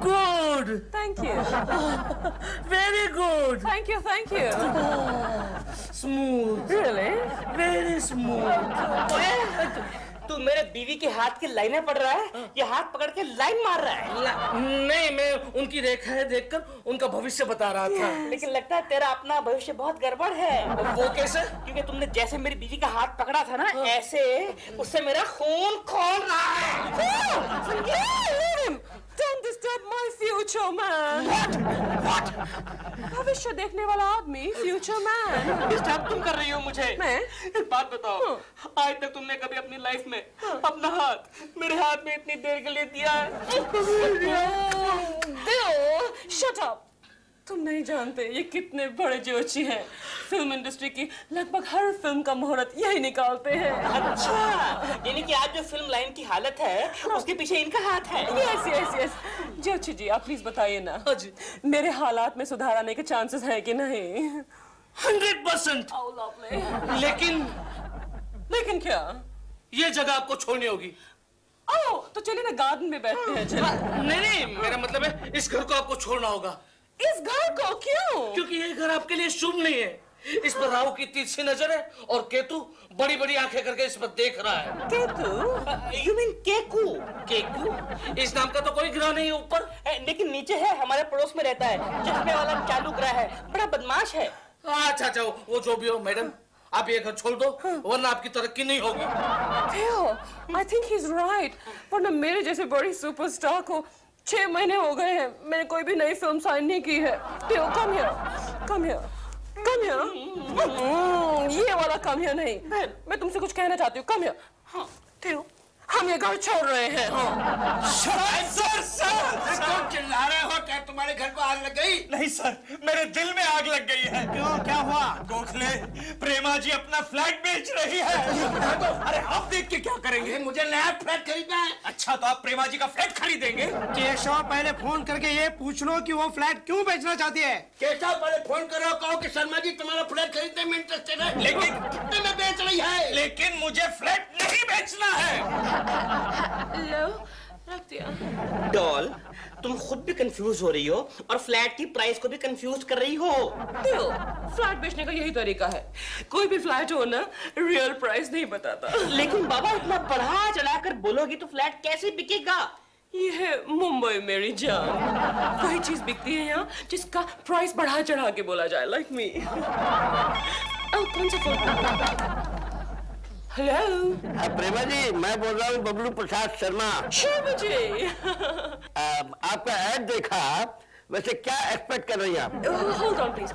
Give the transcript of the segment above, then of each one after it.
Good. Thank you. Very good. Thank you. Thank you. Smooth. Really? Very smooth. तू मेरे बीवी के हाथ की लाइनें पढ़ रहा है या हाथ पकड़ के लाइन मार रहा है? नहीं, मैं उनकी रेखाएं देखकर उनका भविष्य बता रहा था। लेकिन लगता है तेरा अपना भविष्य बहुत गड़बड़ है। वो कैसे? क्योंकि तुमने जैसे मेरी बीवी का हाथ पकड़ा था ना, ऐसे उससे मेरा खून खोल रहा है। Don't disturb my future man. What? भविष्य देखने वाला आदमी, future man. डिस्टर्ब तुम कर रही हो मुझे। मैं? एक बात बताओ, आज तक तुमने कभी अपनी लाइफ में अपना हाथ मेरे हाथ में इतनी देर के लिए दिया है? Bill, shut up. तुम नहीं जानते ये कितने बड़े जोशी हैं। फिल्म इंडस्ट्री की लगभग हर फिल्म का मुहूर्त यही निकालते हैं। अच्छा, यानी कि आज जो फिल्म लाइन की हालत है उसके पीछे इनका हाथ है। Yes yes yes. Joshi ji, आप प्लीज बताइए ना, मेरे हालात में सुधार आने के चांसेस हैं कि नहीं? 100%। Oh, lovely. लेकिन क्या? ये जगह आपको छोड़नी होगी। ओह, तो चलिए ना गार्डन में बैठते हैं। चलिए। नहीं, मेरा मतलब है इस घर को आपको छोड़ना होगा। इस घर को क्यों? क्योंकि ये घर आपके लिए शुभ नहीं है। इस पर राहु की तीसरी नजर है और केतु बड़ी बड़ी आंखें करके इस पर देख रहा है। केतु? You mean Keku? केतु? इस नाम का तो कोई ग्रह नहीं है ऊपर, लेकिन नीचे है, हमारे पड़ोस में रहता है। चश्मे वाला चालू ग्रह है, बड़ा बदमाश है। अच्छा, वो जो भी हो मैडम, आप ये घर छोड़ दो, वरना आपकी तरक्की नहीं होगी। I think he's right. वरना मेरे जैसे बड़ी सुपरस्टार को 6 महीने हो गए हैं, मैंने कोई भी नई फिल्म साइन नहीं की है। Theo, come here. ये वाला come here नहीं। मैं तुमसे कुछ कहना चाहती हूँ। Come here. हाँ, Theo, हम ये घर छोड़ रहे हैं। सर, क्यों चिल्ला रहे हो? क्या तुम्हारे घर को आग लग गई? नहीं सर, मेरे दिल में आग लग गई है। क्यों, क्या हुआ? गोखले, प्रेमा जी अपना फ्लैट बेच रही है। अरे आप देख के क्या करेंगे? मुझे नया फ्लैट खरीदना है। अच्छा, तो आप प्रेमा जी का फ्लैट खरीदेंगे? केशव, पहले फोन करके ये पूछ लो कि वो फ्लैट क्यों बेचना चाहती है। केशव, पहले फोन करो, कहो कि शर्मा जी तुम्हारा फ्लैट खरीदने में इंटरेस्टेड है। लेकिन कितने में बेच रही है? लेकिन मुझे फ्लैट नहीं बेचना है। लो, रख दिया। डॉल, तुम खुद भी कंफ्यूज हो रही हो और फ्लैट की प्राइस को भी कंफ्यूज कर रही हो। Theo, फ्लैट बेचने का यही तरीका है। कोई भी फ्लैट हो ना, रियल प्राइस नहीं बताता। लेकिन बाबा, इतना बढ़ा चढ़ाकर बोलोगी तो फ्लैट कैसे बिकेगा? ये है मुंबई मेरी जान। वही चीज बिकती है यहाँ जिसका प्राइस बढ़ा चढ़ा के बोला जाए, लाइक मी। कौन सा फोन? हेलो प्रेमा जी, मैं बोल रहा हूँ बबलू प्रसाद शर्मा। शर्मा जी। आपका ऐड देखा, वैसे क्या एक्सपेक्ट कर रही हैं आप? Hold on please.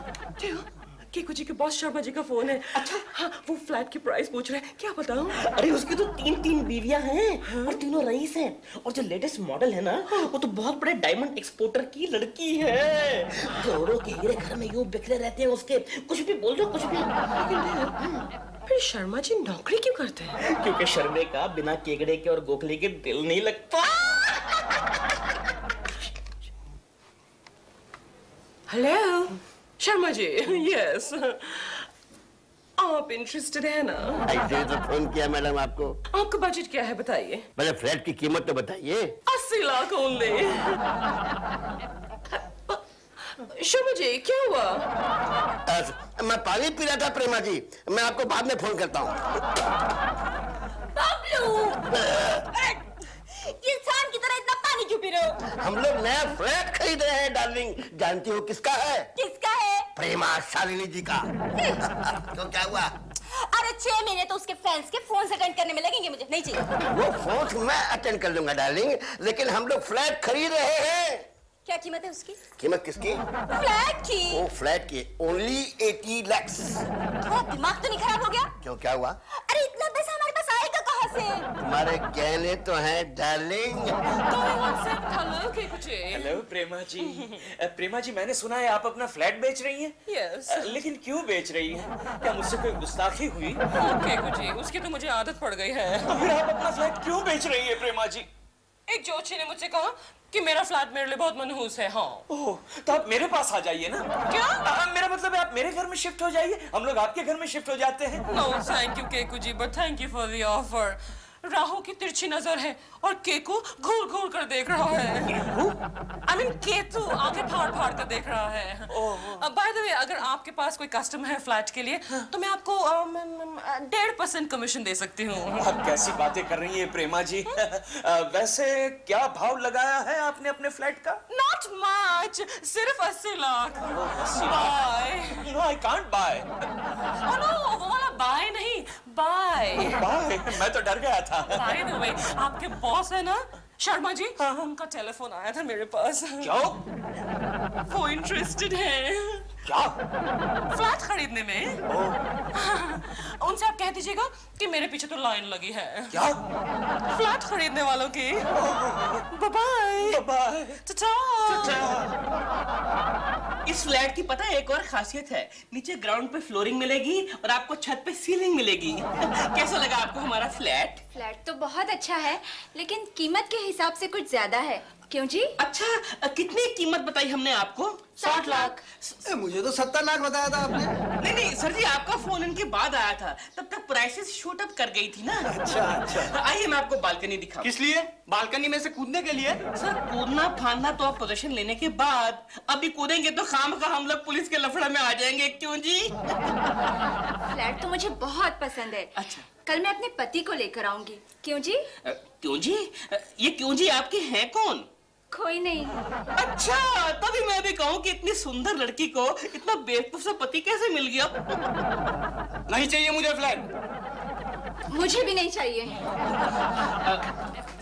Keku ji के बॉस शर्मा जी का फोन है। अच्छा, हाँ, वो फ्लैट की प्राइस पूछ रहे हैं। क्या बताऊं? अरे उसकी तो 3 बीवियां हैं और तीनों रईस हैं। और जो लेटेस्ट मॉडल है ना, वो तो बहुत बड़े डायमंड एक्सपोर्टर की लड़की है। करोड़ों के हीरे घर में यूं बिखरे रहते हैं उसके। कुछ भी बोल दो, कुछ भी। फिर शर्मा जी नौकरी क्यों करते हैं? क्योंकि शर्मे का बिना केकड़े के और गोखले के दिल नहीं लगता। हेलो शर्मा जी। यस, आप इंटरेस्टेड है ना? ऐसे तो फोन किया मैडम आपको। आपका बजट क्या है बताइए? मतलब फ्लैट की कीमत तो बताइए। 80 लाख ओनली। शर्मा जी, क्या हुआ? मैं पानी पी रहा था प्रेमा जी, मैं आपको बाद में फोन करता हूँ। इंसान की तरह इतना पानी क्यों पी रहे हो? हम लोग नया फ्लैट खरीद रहे हैं डार्लिंग। जानती हो किसका है? किसका है? प्रेमा शालिनी जी का। तो क्या हुआ? अरे 6 महीने तो उसके फैंस के फोन से अटेंड करने में लगेंगे, मुझे नहीं चाहिए। वो फोन मैं अटेंड कर लूंगा डार्लिंग, लेकिन हम लोग फ्लैट खरीद रहे हैं। क्या कीमत है उसकी? कीमत किसकी? फ्लैट की। वो फ्लैट की ओनली 80 लाख। तुम्हारा दिमाग तो नहीं खराब हो गया? क्यों, क्या हुआ? अरे इतना पैसा हमारे पास आएगा कहाँ से? तुम्हारे कहने तो हैं डार्लिंग। हेलो केकू जी। हेलो प्रेमा जी। प्रेमा जी, मैंने सुना है आप अपना फ्लैट बेच रही हैं? यस। लेकिन क्यों बेच रही हैं? क्या मुझसे कोई गुस्ताखी हुई? केकू जी, उसकी तो मुझे आदत पड़ गई है। तो फिर आप अपना फ्लैट क्यों बेच रही है प्रेमा जी? एक जोशी ने मुझसे कहा कि मेरा फ्लैट मेरे लिए बहुत मनहूस है। हाँ। ओह, तो आप मेरे पास आ जाइए ना। क्या? मेरा मतलब है आप मेरे घर में शिफ्ट हो जाइए, हम लोग आपके घर में शिफ्ट हो जाते हैं। No thank you Keku ji, but thank you for the offer. Rahu की तिरछी नजर है और केकू घूर घूर कर देख रहा है। आई मीन केतु आंखें फाड़ फाड़ कर देख रहा है। बाय द वे, अगर आपके पास कोई कस्टमर है फ्लैट के लिए तो मैं आपको 1.5% कमीशन दे सकती हूँ। आप कैसी बातें कर रही हैं प्रेमा जी? वैसे क्या भाव लगाया है आपने अपने फ्लैट का? Not much, सिर्फ 80 lakh. Bye. I can't buy. Oh no, वो वाला बाय नहीं, बाय। Buy? मैं तो डर गया था। बाय द वे, आपके बॉस है ना शर्मा जी, उनका टेलीफोन आया था मेरे पास। क्यों? वो इंटरेस्टेड है। क्या? फ्लैट खरीदने में। उनसे आप कह दीजिएगा कि मेरे पीछे तो लाइन लगी है। क्या? फ्लैट खरीदने वालों की। Bye bye. इस फ्लैट की पता है एक और खासियत है, नीचे ग्राउंड पे फ्लोरिंग मिलेगी और आपको छत पे सीलिंग मिलेगी। कैसा लगा आपको हमारा फ्लैट? फ्लैट तो बहुत अच्छा है, लेकिन कीमत के हिसाब से कुछ ज्यादा है। क्यों जी? अच्छा, कितनी कीमत बताई हमने आपको? 60 लाख। मुझे तो 70 लाख बताया था आपने। नहीं नहीं सर जी, आपका फोन इनके बाद आया था, तब तक प्राइसेस शूट अप कर गई थी ना। अच्छा। आइए मैं आपको बालकनी दिखाऊं। किस लिए? बालकनी में से कूदने के लिए? सर कूदना फांदना तो आप पोजीशन लेने के बाद, अभी कूदेंगे तो खामखा हम लोग पुलिस के लफड़े में आ जाएंगे। क्यों जी? फ्लैट तो मुझे बहुत पसंद है। अच्छा। कल मैं अपने पति को लेकर आऊंगी। क्यों जी? क्यों जी? ये क्यों जी आपके हैं कौन? कोई नहीं। अच्छा, तभी मैं भी कहूँ कि इतनी सुंदर लड़की को इतना बेवकूफ सा पति कैसे मिल गया? नहीं चाहिए मुझे फ्लैट। मुझे भी नहीं चाहिए।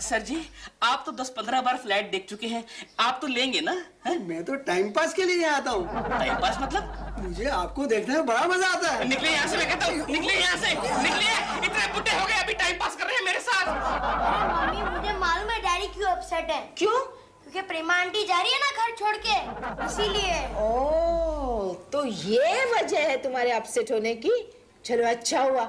सर जी, आप तो 10-15 बार फ्लैट देख चुके हैं, आप तो लेंगे ना? मैं तो टाइम पास के लिए आता हूँ। टाइम पास मतलब? मुझे आपको देखने में बड़ा मजा आता है। निकले यहाँ से, मैं कहता हूँ, निकले यहाँ से, निकले। इतने बुढ़े हो गए, अभी टाइम पास कर रहे हैं मेरे साथ। मम्मी, मुझे मालूम है डैडी क्यों अपसेट है। क्यों? क्योंकि प्रेमा आंटी जा रही है ना घर छोड़ के, इसीलिए। ओह, तो ये वजह है तुम्हारे अपसेट होने की। चलो अच्छा हुआ,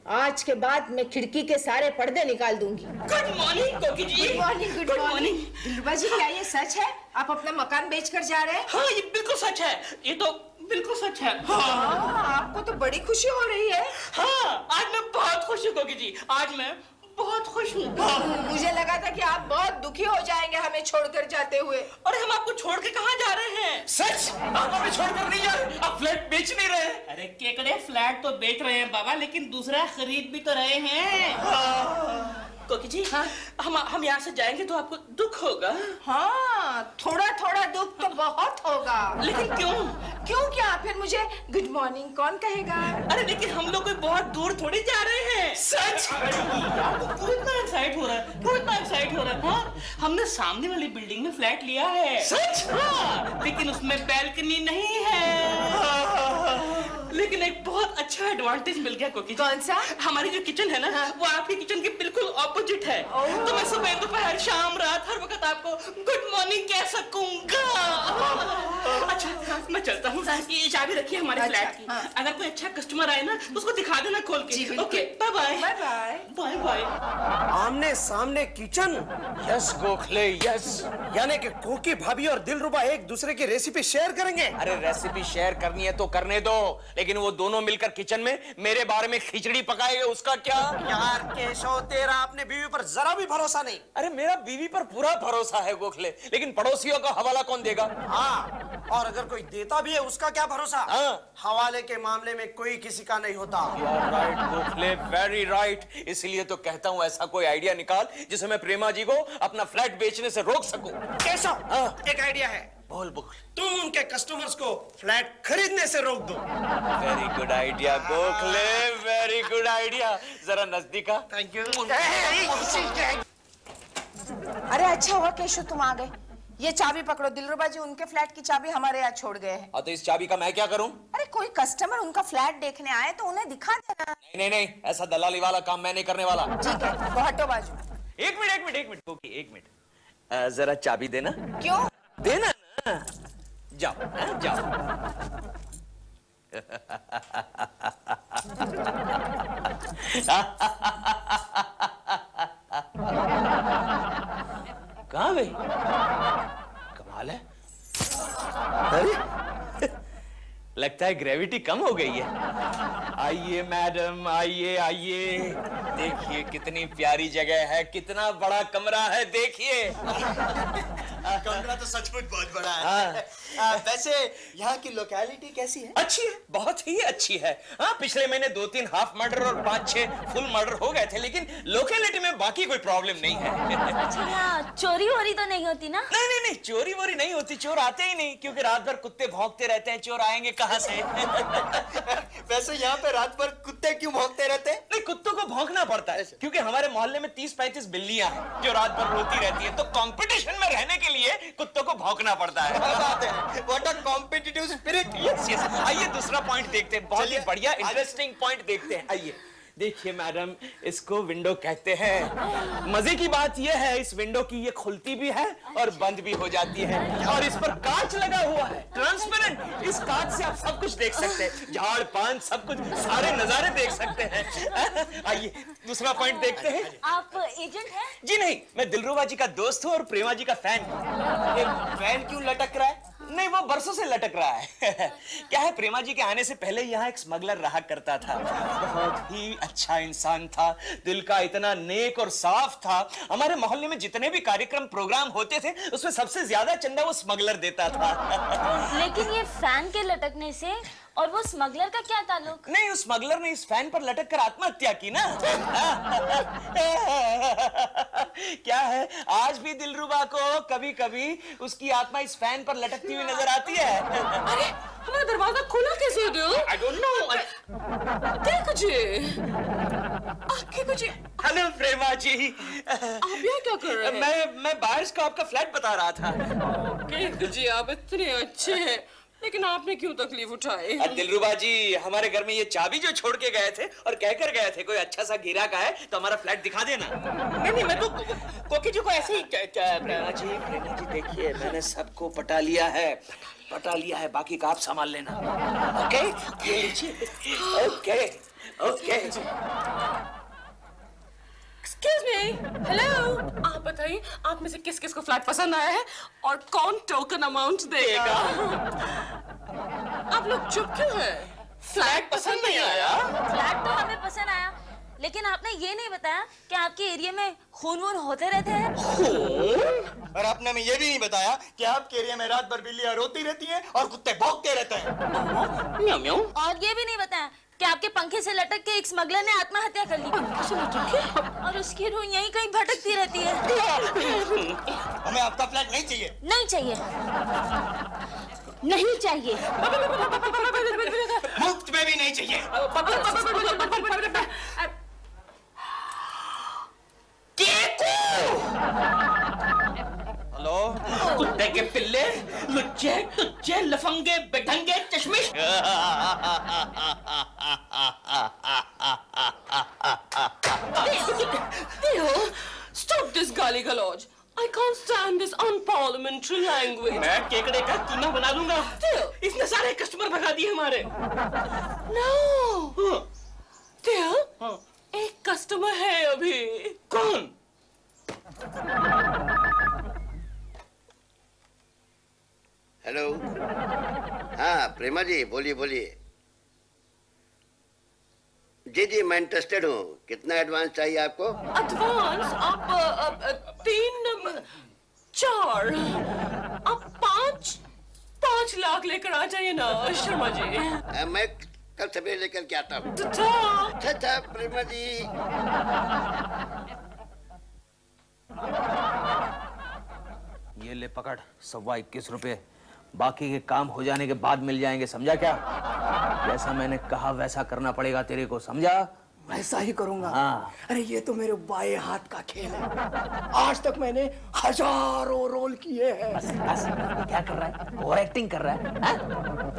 आज के बाद मैं खिड़की के सारे पर्दे निकाल दूंगी। Good morning Koki ji. Good morning, good morning. Dilruba ji, क्या ये सच है? आप अपना मकान बेचकर जा रहे हैं? हाँ, ये बिल्कुल सच है, ये तो बिल्कुल सच है। हाँ, आपको तो बड़ी खुशी हो रही है। हाँ, आज मैं बहुत खुश हूँ कोकी जी, आज मैं बहुत खुश हूँ। मुझे लगा था कि आप बहुत दुखी हो जाएंगे हमें छोड़कर जाते हुए। और हम आपको छोड़ के कहाँ जा रहे हैं? सच? आप हमें छोड़कर नहीं जा रहे? आप फ्लैट बेच नहीं रहे? अरे केकड़े, फ्लैट तो बेच रहे हैं बाबा, लेकिन दूसरा खरीद भी तो रहे हैं। कोकी जी, हाँ, हम यहाँ से जाएंगे तो आपको दुख होगा। हाँ, थोड़ा थोड़ा दुख तो बहुत होगा। लेकिन क्यों? क्यों क्या? फिर मुझे गुड मॉर्निंग कौन कहेगा? अरे लेकिन हम लोग कोई बहुत दूर थोड़ी जा रहे हैं। सच? क्यों इतना एक्साइट हो रहा है? क्यों इतना एक्साइट हो रहा है? हाँ, हमने सामने वाली बिल्डिंग में फ्लैट लिया है। सच? हाँ, लेकिन उसमें बैल्कनी नहीं है। लेकिन एक बहुत अच्छा एडवांटेज मिल गया कोकी। कौन सा? हमारी जो किचन है ना, वो आपकी किचन के बिल्कुल ऑपोजिट है। तो मैं सुबह दोपहर शाम रात हर वक्त आपको गुड मॉर्निंग कह सकूंगा। अच्छा, मैं चलता हूँ, ये चाबी रखिए हमारे अच्छा, फ्लैट की। हाँ। अगर कोई अच्छा कस्टमर आए ना तो उसको दिखा देना खोल के। Okay, bye bye. Bye bye. Bye bye. आमने सामने किचन। Yes Gokhale, yes. यानी कि कोकी भाभी और दिलरुबा एक दूसरे की रेसिपी शेयर करेंगे। अरे रेसिपी शेयर करनी है तो करने दो, लेकिन वो दोनों मिलकर किचन में मेरे बारे में खिचड़ी पकाएंगे, उसका क्या? यार केशव, तेरा अपने बीवी पर जरा भी भरोसा नहीं। अरे मेरा बीवी पर पूरा भरोसा है गोखले, लेकिन पड़ोसियों का हवाला कौन देगा? हाँ, और अगर कोई देता भी है उसका क्या भरोसा? हाँ। हवाले के मामले में कोई किसी का नहीं होता। You are right, Gokhale, very right। इसलिए तो कहता हूँ ऐसा कोई आइडिया निकाल जिससे मैं प्रेमा जी को अपना फ्लैट बेचने से रोक सकूं। केशव, हाँ। एक आइडिया है। बोल बोल। तुम उनके कस्टमर्स को फ्लैट खरीदने से रोक दो। Very good idea Gokhale, very good idea. जरा नजदीक आ। Thank you. अरे अच्छा हुआ केशव तुम आ गए। ये चाबी पकड़ो, दिलरुबा जी उनके फ्लैट की चाबी हमारे यहाँ छोड़ गए हैं। तो इस चाबी का मैं क्या करूं? अरे कोई कस्टमर उनका फ्लैट देखने आए तो उन्हें दिखा देना। नहीं नहीं नहीं, ऐसा दलाली वाला काम मैं नहीं करने वाला। ठीक है, वो हटो बाजू। एक मिनट गोकी, एक मिनट। जरा चाबी देना। क्यों? देना ना। जाओ, जाओ। कहाँ गई? कमाल है। अरे लगता है ग्रेविटी कम हो गई है। आइए मैडम, आइए आइए। देखिए कितनी प्यारी जगह है, कितना बड़ा कमरा है, देखिए। कमरा तो सचमुच बहुत बड़ा है। वैसे यहाँ की लोकेलिटी कैसी है? अच्छी है, बहुत ही अच्छी है। हाँ, पिछले महीने 2-3 हाफ मर्डर और 5-6 फुल मर्डर हो गए थे, लेकिन लोकेलिटी में बाकी कोई प्रॉब्लम नहीं है। अच्छा, यहाँ चोरी वोरी तो नहीं होती ना? नहीं नहीं नहीं, चोरी वोरी नहीं होती, चोर आते ही नहीं, क्योंकि रात भर कुत्ते भौंकते रहते हैं, चोर आएंगे कहाँ से? वैसे यहाँ पे रात भर कुत्ते क्यों भौंकते रहते हैं? नहीं, कुत्तों को भौंकना पड़ता है, क्योंकि हमारे मोहल्ले में 30-35 बिल्लियां हैं जो रात भर रोती रहती हैं, तो कंपटीशन में रहने के लिए कुत्तों को भौंकना पड़ता है। What a competitive spirit! Yes yes. आइए दूसरा पॉइंट देखते हैं, बहुत ही बढ़िया इंटरेस्टिंग पॉइंट देखते हैं। आइए देखिए मैडम, इसको विंडो कहते हैं। मजे की बात यह है इस विंडो की, ये खुलती भी है और बंद भी हो जाती है, और इस पर कांच लगा हुआ है, ट्रांसपेरेंट। इस कांच से आप सब कुछ देख सकते हैं, झाड़ पान सब कुछ, सारे नजारे देख सकते हैं। आइए दूसरा पॉइंट देखते हैं। आप एजेंट हैं? जी नहीं, मैं दिलरुबा जी का दोस्त हूँ और प्रेमा जी का फैन हूँ। फैन क्यों लटक रहा है? नहीं, वो बरसों से लटक रहा है। क्या है, प्रेमा जी के आने से पहले यहाँ एक स्मगलर रहा करता था, बहुत ही अच्छा इंसान था, दिल का इतना नेक और साफ था। हमारे मोहल्ले में जितने भी कार्यक्रम प्रोग्राम होते थे, उसमें सबसे ज्यादा चंदा वो स्मगलर देता था। लेकिन ये फैन के लटकने से और वो स्मगलर का क्या ताल्लुक? नहीं, उस स्मगलर ने इस फैन पर लटक कर आत्महत्या की ना। क्या है, आज भी दिलरुबा को कभी कभी उसकी आत्मा इस फैन पर लटकती हुई नजर आती है। अरे हमारा दरवाजा खुला कैसे हो? I don't know. हेलो प्रेमा जी, आप यहाँ क्या कर रहे हैं? मैं बाहर को आपका फ्लैट बता रहा था। जी आप इतने अच्छे हैं, लेकिन आपने क्यों तकलीफ उठाई? दिलरुबा जी, हमारे घर में ये चाबी जो छोड़ के गए थे और कहकर गए थे कोई अच्छा सा गिरा का है तो हमारा फ्लैट दिखा देना। नहीं, मैं तो कोकी जी को ऐसे ही प्रेमा जी देखिए, मैंने सबको पटा लिया है, बाकी का आप संभाल लेना। Okay okay okay. Excuse me, hello. आप बताइए, आप में से किस किस को फ्लैट पसंद आया है और कौन टोकन अमाउंट देगा? आप लोग चुप क्यों हैं? फ्लैट पसंद नहीं आया? फ्लैट तो हमें पसंद आया, लेकिन आपने ये नहीं बताया कि आपके एरिया में खून वून होते रहते हैं। और आपने हमें ये भी नहीं बताया कि आपके एरिया में रात भर बिल्लियां रोती रहती हैं और कुत्ते भौंकते रहते हैं। म्याऊ म्याऊ। और ये भी नहीं बताया कि आपके पंखे से लटक के एक स्मगलर ने आत्महत्या कर ली और उसकी रूह यहीं कहीं भटकती रहती है। हमें आपका फ्लैट नहीं चाहिए। नहीं चाहिए, नहीं चाहिए, मुफ्त में भी नहीं चाहिए। हेलो, कुत्ते के पिल्ले, लुच्चे टुच्चे लफंगे बेढंगे चश्मिश। Stop this गाली गलौज। I can't stand this unparliamentary language. मैं केकड़े का कीमा बना दूंगा। इसने सारे कस्टमर भगा दिए हमारे। No. Theo, एक कस्टमर है अभी। कौन? हेलो, हाँ प्रेमा जी, बोलिए बोलिए। जी जी, मैं इंटरेस्टेड हूँ। कितना एडवांस चाहिए आपको? एडवांस आप 3 4 आप 5 लाख लेकर आ जाइए ना शर्मा जी। मैं कल सवेरे लेकर के आता हूँ। अच्छा प्रेमा जी। ये ले पकड़, 21.25 रुपए, बाकी के काम हो जाने के बाद मिल जाएंगे, समझा क्या? जैसा मैंने कहा वैसा करना पड़ेगा तेरे को, समझा? वैसा ही करूंगा। हाँ। अरे ये तो मेरे बाएं हाथ का खेल है। आज तक मैंने हजारों रोल किए हैं। बस, क्या कर रहा है? ओवर एक्टिंग कर रहा है? हाँ?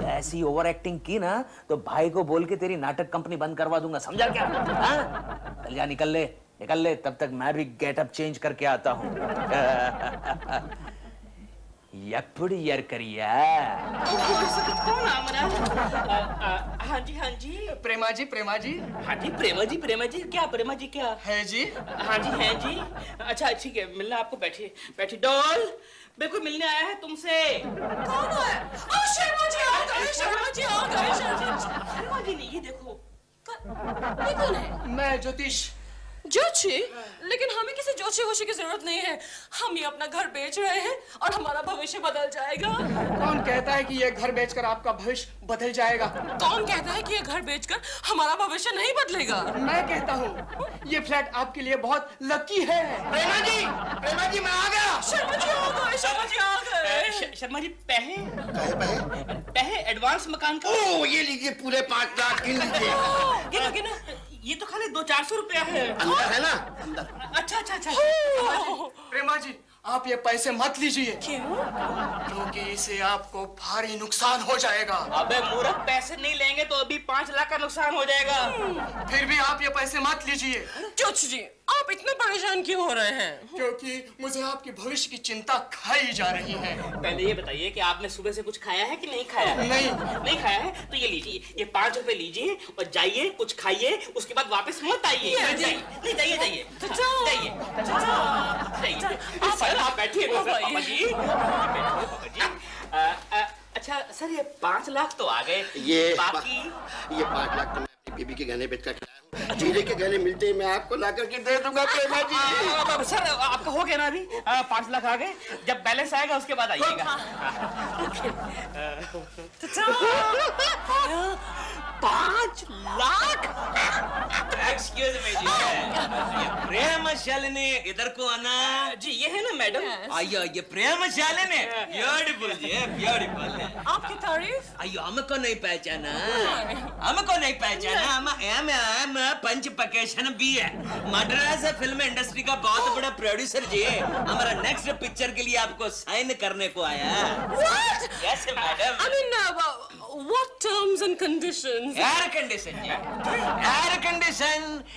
ऐसी ओवर एक्टिंग की ना तो भाई को बोल के तेरी नाटक कंपनी बंद करवा दूंगा, समझा क्या? हाँ? चल जा, निकल ले, तब तक मैं भी गेटअप चेंज करके आता हूँ। यपड़ी यार करिया। कौन आ मरा? हाँ जी प्रेमा जी हाँ जी प्रेमा जी क्या है जी? हाँ जी हैं जी। अच्छा ठीक है, मिलना आपको। बैठिए डॉल, मेरे को मिलने आया है तुमसे। कौन है? शर्मा जी आ गए। शर्मा जी नहीं, ये देखो ये कौन है? मैं ज्योतिष। जोशी? लेकिन हमें किसी जोशी वोशी की जरूरत नहीं है। हम ये अपना घर बेच रहे हैं और हमारा भविष्य बदल जाएगा। कौन कहता है कि ये घर बेचकर आपका भविष्य बदल जाएगा? कौन कहता है कि ये घर बेचकर हमारा भविष्य नहीं बदलेगा? मैं कहता हूँ ये फ्लैट आपके लिए बहुत लकी है। प्रेमा जी मैं आ गया। शर्मा जी आ गए, शर्मा जी आ गए। शर्मा जी पैसे पैसे पैसे एडवांस मकान का। ओ ये लीजिए पूरे 5 लाख गिन लीजिए। गिनो गिनो, ये तो खाली 200-400 रुपया है। अंदर है ना अंदर। अच्छा अच्छा अच्छा। प्रेमा जी आप ये पैसे मत लीजिए। क्यों? क्योंकि इससे आपको भारी नुकसान हो जाएगा। अबे मूर्ख, पैसे नहीं लेंगे तो अभी 5 लाख का नुकसान हो जाएगा। फिर भी आप ये पैसे मत लीजिए। जोशी जी आप इतने परेशान क्यों हो रहे हैं? क्योंकि मुझे आपके भविष्य की चिंता खाई जा रही है। पहले ये बताइए कि आपने सुबह से कुछ खाया है कि नहीं खाया है? नहीं खाया है तो ये लीजिए, ये 5 रुपए लीजिए और जाइए कुछ खाइए, उसके बाद वापस मत आइए। नहीं जाइए जाइए सर, आप बैठिए पापा जी। अच्छा सर, ये 5 लाख तो आ गए, ये बाकी ये 5 लाख तो मैं अपनी बीबी के गहने बेचकर खिलाया हूँ। जीरे के गहने मिलते ही मैं आपको ला करके दे दूंगा प्रेमा जी। सर आपका हो गया ना अभी? 5 लाख आ गए, जब बैलेंस आएगा उसके बाद आइएगा। 5 लाख? एक्सक्यूज मी जी, ये प्रेम शालिनी इधर को आना जी, ये है ना मैडम। अयो ये प्रेम शालिनी, ब्यूटीफुल जी, ब्यूटीफुल। आपकी तारीफ? अयो हमको नहीं पहचाना, हमको नहीं पहचाना। हम पंचपकेशन भी है, मद्रास फिल्म इंडस्ट्री का बहुत बड़ा प्रोड्यूसर जी। हमारा नेक्स्ट पिक्चर के लिए आपको साइन करने को आया। What? Madam I mean, what terms and conditions? Air condition ji,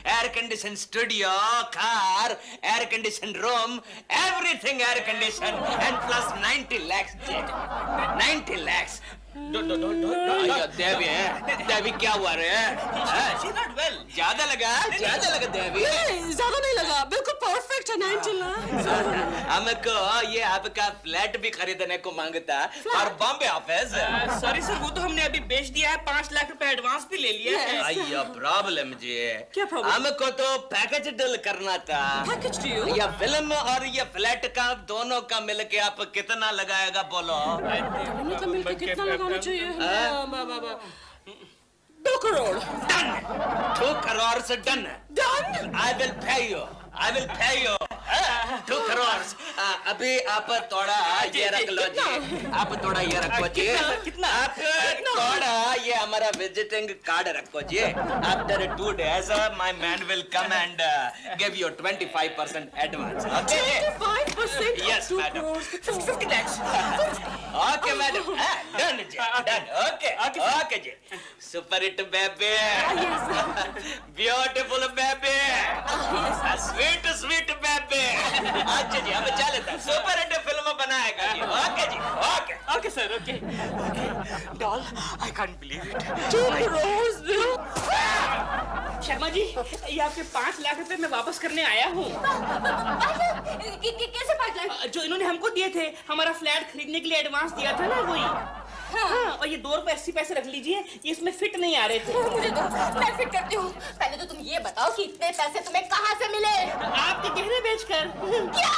air condition studio, car, air condition room, everything air condition and plus 90 lakh ji, 90 lakh. देवी है, देवी क्या हुआ रे? ज्यादा लगा देवी? ज्यादा नहीं लगा, बिल्कुल परफेक्ट है। 90 लाख। हमको ये आपका फ्लैट भी खरीदने को मांगता और बॉम्बे ऑफिस। सॉरी सर, वो तो हमने अभी बेच दिया है। 5 लाख रुपए एडवांस भी ले लिया है। अयो प्रॉब्लम जी, क्या प्रॉब्लम? हमको तो पैकेज डील करना था। Package deal? ये फिल्म और ये फ्लैट का दोनों का मिलके आप कितना लगाएगा बोलो? दोनों का मिलकर कितना लगाना चाहिए? 2 करोड़। डन, 2 करोड़ से done. Done? I will pay you. 2 crore. अभी आप थोड़ा ये रख लो जी, आप थोड़ा ये रखो जी। कितना? आप थोड़ा ये हमारा विजिटिंग कार्ड रखो जी। After 2 days, my man will come and give you 25% advance. Okay? 25%? Yes, madam. 50 lakhs। Okay, madam. Done ji, done. Okay ji. Super hit baby. Beautiful baby. Sweet baby. अच्छा जी, अब चलता सुपर हिट फिल्म बनाएगा ji. Okay ji, okay sir, okay. Doll, I can't believe it. 2 crore? Sharma ji, ये आपके 5 लाख रुपए मैं वापस करने आया हूँ। कैसे 5 लाख? जो इन्होंने हमको दिए थे, हमारा फ्लैट खरीदने के लिए एडवांस दिया था ना, वही। हाँ, और ये 2 रुपए 80 पैसे रख लीजिए, ये इसमें फिट नहीं आ रहे थे। मुझे दो, मैं फिट करती हूँ। पहले तो तुम ये बताओ कि इतने पैसे तुम्हें कहाँ से मिले? आपके गहने बेचकर। क्या?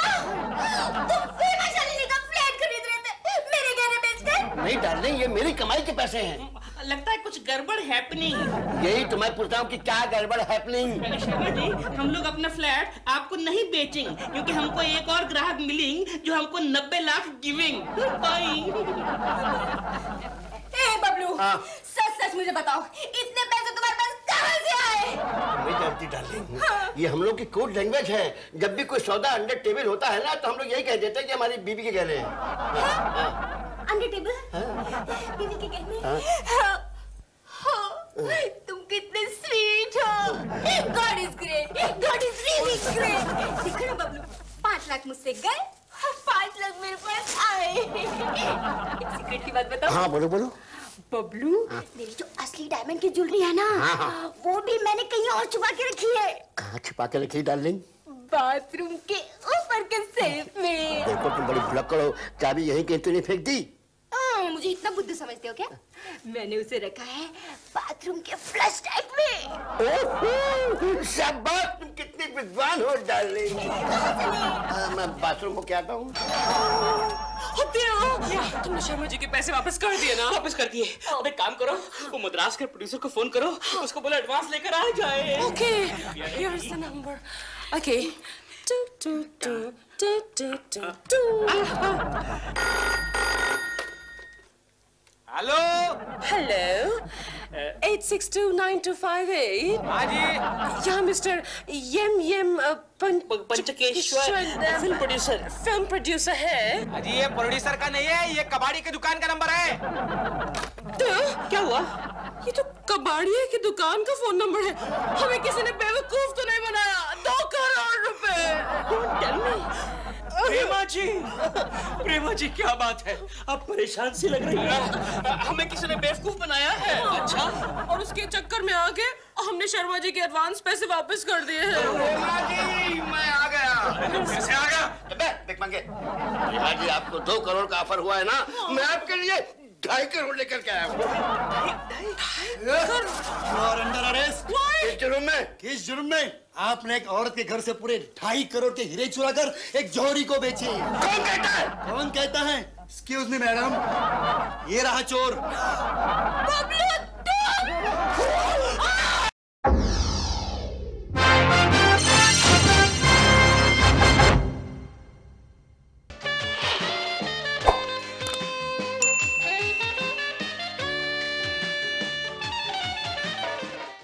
तुम प्रेमा शालिनी का फ्लैट खरीद रहे थे मेरे गहने बेचकर? नहीं डार्लिंग, ये मेरी कमाई के पैसे हैं। लगता है कुछ गड़बड़ हैपनिंग। यही तो मैं पूछता हूँ कि क्या गड़बड़ हैपनिंग? शर्मा जी, हम लोग अपना फ्लैट आपको नहीं बेचेंगे, क्योंकि हमको एक और ग्राहक मिलेंगे जो हमको 90 लाख गिविंग। बबलू, सच मुझे बताओ, इतने पैसे तुम्हारे पास कहाँ से आए? नहीं जानती डार्लिंग, ये हम लोग की कोड लैंग्वेज है। जब भी कोई सौदा अंडर टेबल होता है ना, तो हम लोग यही कह देते हैं कि हमारी बीबी के गहने हैं। Under table? बीवी के गहने? तुम कितने स्वीट हो। God is great, God is really great. देखो ना बबलू, 5 लाख मुझसे गए, 5 लाख मेरे पास आए। एक सीक्रेट की बात बताओ। हाँ बोलो बोलो। बबलू, मेरी जो असली डायमंड की ज्वेलरी है ना, वो भी मैंने कहीं और छुपा के रखी है। कहाँ छुपा के रखी डार्लिंग? बाथरूम के ऊपर के सेफ में। देखो तुम बड़ी भुलक्कड़ हो, चाबी यहीं कहीं तूने फेंक दी। मुझे इतना बुद्धू समझते हो क्या? मैंने उसे रखा है बाथरूम के फ्लश टैंक में। ओहो, शाबाश, तुम कितनी विद्वान हो डार्लिंग। मैं बाथरूम को क्या आता हूँ? तुमने शर्मा जी के पैसे वापस कर दिए ना? वापस कर दिए। अब एक काम करो, वो मद्रास के प्रोड्यूसर को फोन करो, उसको बोलो एडवांस लेकर आ जाए। Okay, here is the number. Okay. Hello Hello. 8629258. हाँ जी। यहाँ मिस्टर यम पंचकेश्वर फिल्म प्रोड्यूसर। फिल्म प्रोड्यूसर है। अजी ये प्रोड्यूसर का नहीं है, ये कबाड़ी की दुकान का नंबर है। तो क्या हुआ? ये तो कबाड़िया की दुकान का फोन नंबर है। हमें किसी ने बेवकूफ तो नहीं बनाया। 2 करोड़ रुपए। प्रेमा जी क्या बात है, आप परेशान सी लग रही है। हमें किसी ने बेवकूफ बनाया है। अच्छा, और उसके चक्कर में आके हमने शर्मा जी के एडवांस पैसे वापस कर दिए हैं। प्रेमा जी, मैं आ गया। कैसे आ गया? देख मंगे, प्रेमा जी आपको 2 करोड़ का ऑफर हुआ है ना, मैं आपके लिए 2.5 करोड़ लेकर के आया हूँ। Under arrest. किस जुर्म में? किस जुर्म में? आपने एक औरत के घर से पूरे 2.5 करोड़ के हीरे चुराकर एक जौहरी को बेचे। कौन कहता है? कौन कहता है? एक्सक्यूज मी मैडम, ये रहा चोर। बबलू